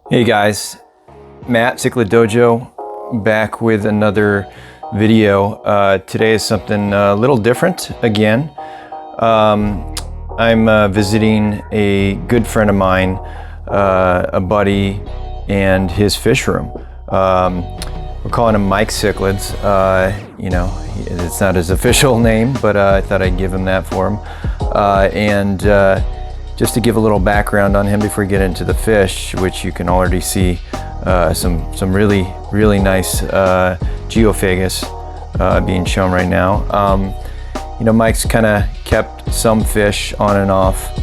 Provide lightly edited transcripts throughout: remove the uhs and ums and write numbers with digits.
Hey guys, Matt, Cichlid Dojo, back with another video. Today is something a little different again. I'm visiting a good friend of mine, a buddy, and his fish room. We're calling him Mike Cichlids. You know, it's not his official name, but I thought I'd give him that for him. Just to give a little background on him before we get into the fish, which you can already see some really nice Geophagus being shown right now. You know, Mike's kind of kept some fish on and off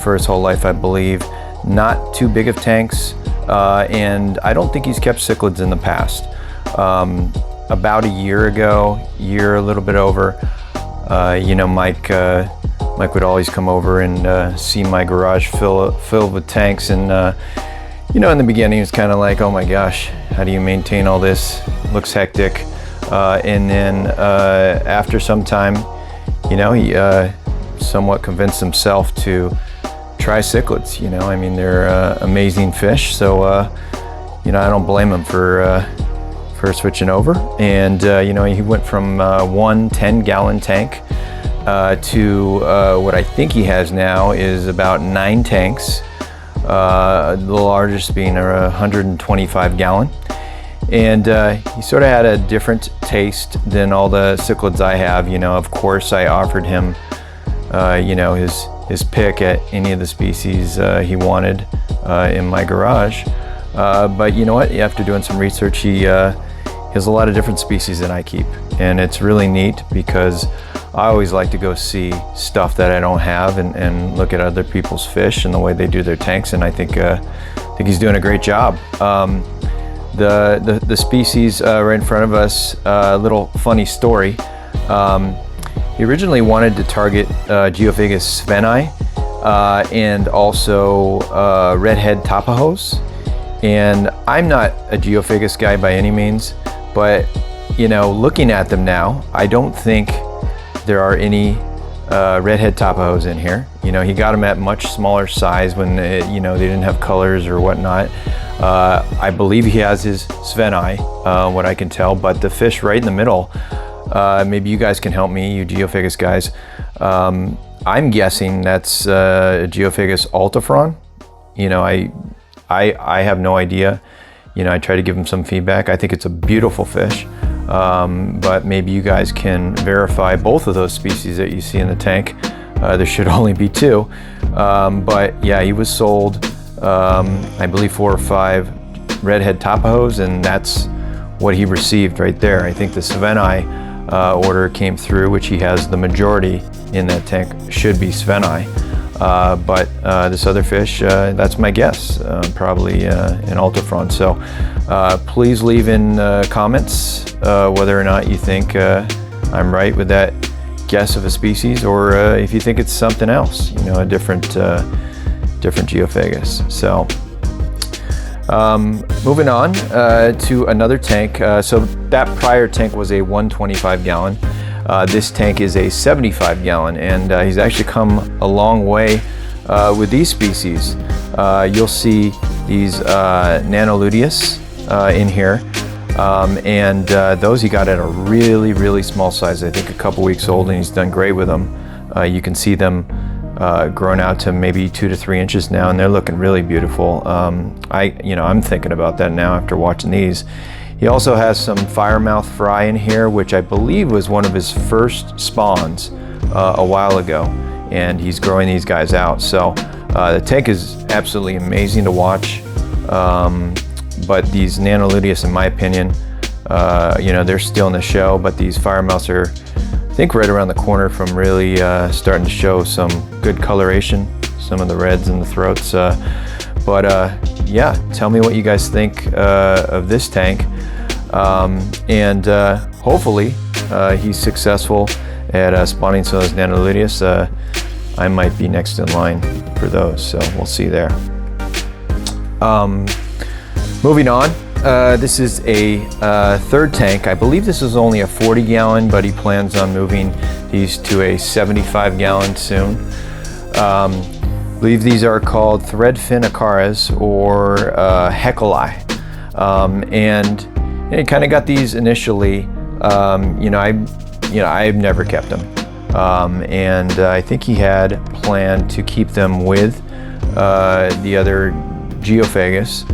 for his whole life, I believe. Not too big of tanks, and I don't think he's kept cichlids in the past. About a year ago, a little bit over, you know, Mike would always come over and see my garage filled with tanks, and you know, in the beginning it was kind of like, oh my gosh, how do you maintain all this? Looks hectic. And then after some time, you know, he somewhat convinced himself to try cichlids. You know, I mean, they're amazing fish, so you know, I don't blame him for switching over. And you know, he went from one 10-gallon tank to what I think he has now is about 9 tanks, the largest being a 125-gallon. And he sort of had a different taste than all the cichlids I have. You know, of course, I offered him, you know, his pick at any of the species he wanted in my garage. But you know what? After doing some research, he has a lot of different species that I keep, and it's really neat because I always like to go see stuff that I don't have and look at other people's fish and the way they do their tanks, and I think he's doing a great job. The species right in front of us, a little funny story. He originally wanted to target Geophagus sveni and also redhead tapajos, and I'm not a Geophagus guy by any means, but you know, looking at them now, I don't think there are any redhead tapajos in here. You know, he got them at much smaller size when you know, they didn't have colors or whatnot. I believe he has his sveni, what I can tell, but the fish right in the middle, maybe you guys can help me, you Geophagus guys. I'm guessing that's Geophagus altifron. You know, I have no idea. You know, I try to give him some feedback. I think it's a beautiful fish. But maybe you guys can verify both of those species that you see in the tank. There should only be 2. But yeah, he was sold, I believe 4 or 5 redhead tapajos, and that's what he received right there. I think the sveni order came through, which he has the majority in that tank, should be sveni. But this other fish, that's my guess, probably an altifron. So please leave in comments whether or not you think I'm right with that guess of a species, or if you think it's something else, you know, a different Geophagus. So moving on to another tank. So that prior tank was a 125-gallon. This tank is a 75-gallon, and he's actually come a long way with these species. You'll see these Nano luteus in here, and those he got at a really small size. I think a couple weeks old, and he's done great with them. You can see them grown out to maybe 2 to 3 inches now, and they're looking really beautiful. I'm thinking about that now after watching these. He also has some firemouth fry in here, which I believe was one of his first spawns a while ago, and he's growing these guys out. So the tank is absolutely amazing to watch, but these Nano luteus, in my opinion, you know, they're still in the show, but these firemouths are, I think, right around the corner from really starting to show some good coloration, some of the reds in the throats. Yeah, tell me what you guys think of this tank, and hopefully he's successful at spawning some of those Nano luteus. I might be next in line for those, so we'll see there. Moving on, this is a third tank. I believe this is only a 40-gallon, but he plans on moving these to a 75-gallon soon. I believe these are called Threadfin acaras or Hecali. And I kind of got these initially. I've never kept them. And I think he had planned to keep them with the other Geophagus.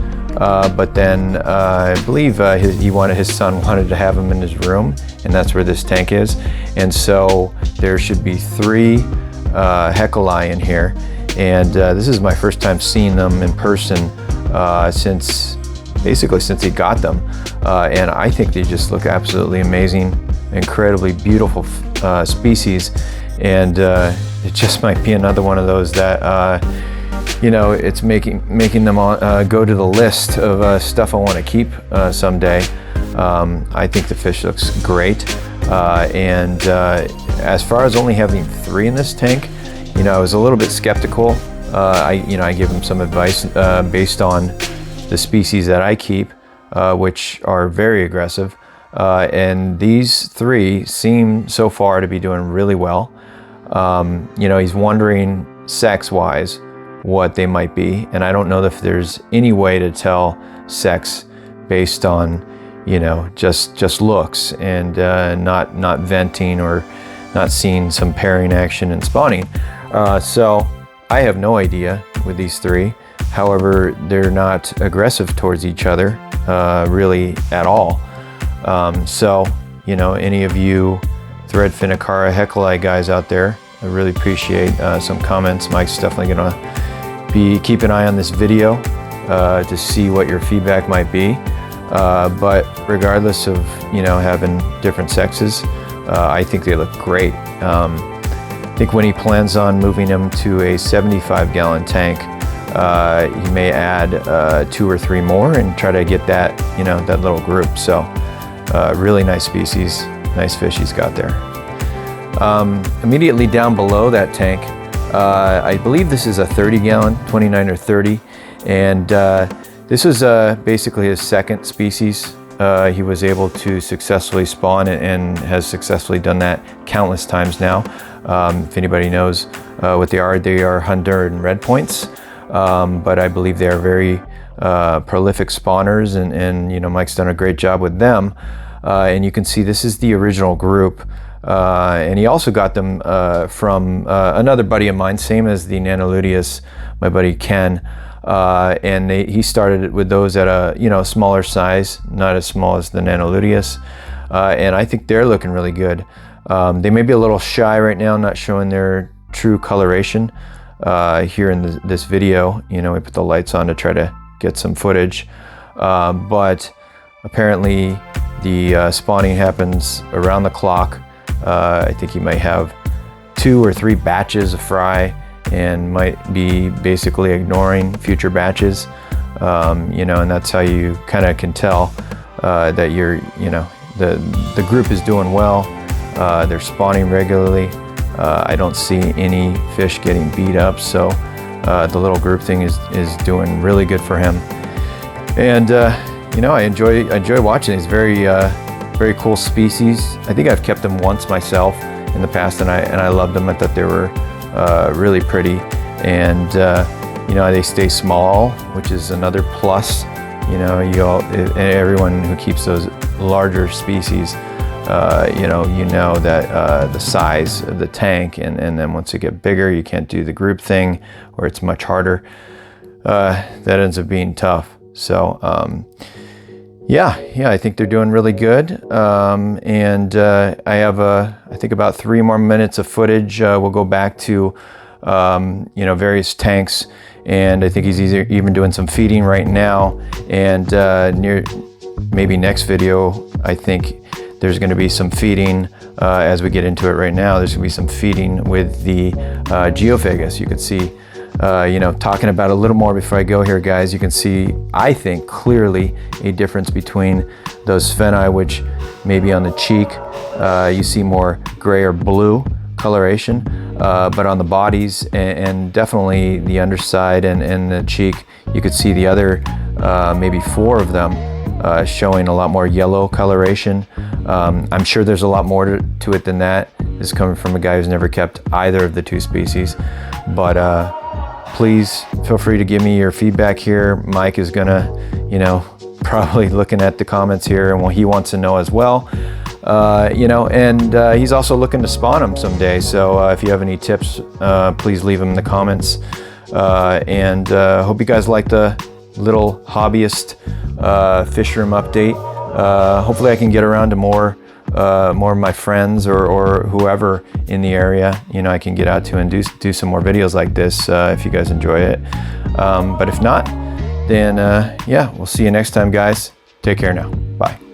But then I believe his son wanted to have them in his room, and that's where this tank is. And so there should be 3 Hecali in here. And this is my first time seeing them in person since he got them. And I think they just look absolutely amazing, incredibly beautiful species. And it just might be another one of those that it's making them go to the list of stuff I want to keep someday. I think the fish looks great. And as far as only having 3 in this tank, I was a little bit skeptical. I give him some advice based on the species that I keep, which are very aggressive. And these 3 seem so far to be doing really well. He's wondering sex-wise what they might be, and I don't know if there's any way to tell sex based on just looks and not venting or not seeing some pairing action and spawning. So I have no idea with these 3. However, they're not aggressive towards each other really at all. So any of you Threadfin acara Hecali guys out there, I really appreciate some comments. Mike's definitely gonna be keep an eye on this video to see what your feedback might be. But regardless of having different sexes, I think they look great. I think when he plans on moving them to a 75-gallon tank, he may add 2 or 3 more and try to get that that little group. So really nice species, nice fish he's got there. Immediately down below that tank, I believe this is a 30-gallon, 29 or 30, and this was basically his second species. He was able to successfully spawn and has successfully done that countless times now. If anybody knows what they are Honduran red points, but I believe they are very prolific spawners, and Mike's done a great job with them. And you can see this is the original group. And he also got them from another buddy of mine, same as the Nano luteus, my buddy Ken. And he started with those at a smaller size, not as small as the Nano luteus. And I think they're looking really good. They may be a little shy right now, not showing their true coloration here in this video. We put the lights on to try to get some footage. But apparently the spawning happens around the clock. I think he might have 2 or 3 batches of fry and might be basically ignoring future batches, and that's how you kind of can tell that the group is doing well. They're spawning regularly. I don't see any fish getting beat up, so the little group thing is doing really good for him. And I enjoy watching these very cool species. I think I've kept them once myself in the past, and I loved them. I thought they were really pretty, and they stay small, which is another plus. Everyone who keeps those larger species, that the size of the tank, and then once you get bigger, you can't do the group thing, or it's much harder. That ends up being tough. So I think they're doing really good. And I have I think about 3 more minutes of footage. We'll go back to various tanks, and I think he's even doing some feeding right now. And near maybe next video, I think there's going to be some feeding as we get into it right now. There's going to be some feeding with the Geophagus. You can see, talking about a little more before I go here, guys, you can see, I think, clearly a difference between those phenni, which maybe on the cheek, you see more gray or blue coloration, but on the bodies and definitely the underside and the cheek, you could see the other maybe 4 of them showing a lot more yellow coloration. I'm sure there's a lot more to it than that. This is coming from a guy who's never kept either of the 2 species, but please feel free to give me your feedback here. Mike is gonna, you know, probably looking at the comments here, and he wants to know as well. You know, and he's also looking to spawn them someday. So if you have any tips, please leave them in the comments. And hope you guys like the little hobbyist fish room update. Hopefully I can get around to more of my friends or whoever in the area, you know, I can get out to and do some more videos like this if you guys enjoy it. But if not, then yeah, we'll see you next time, guys. Take care now. Bye.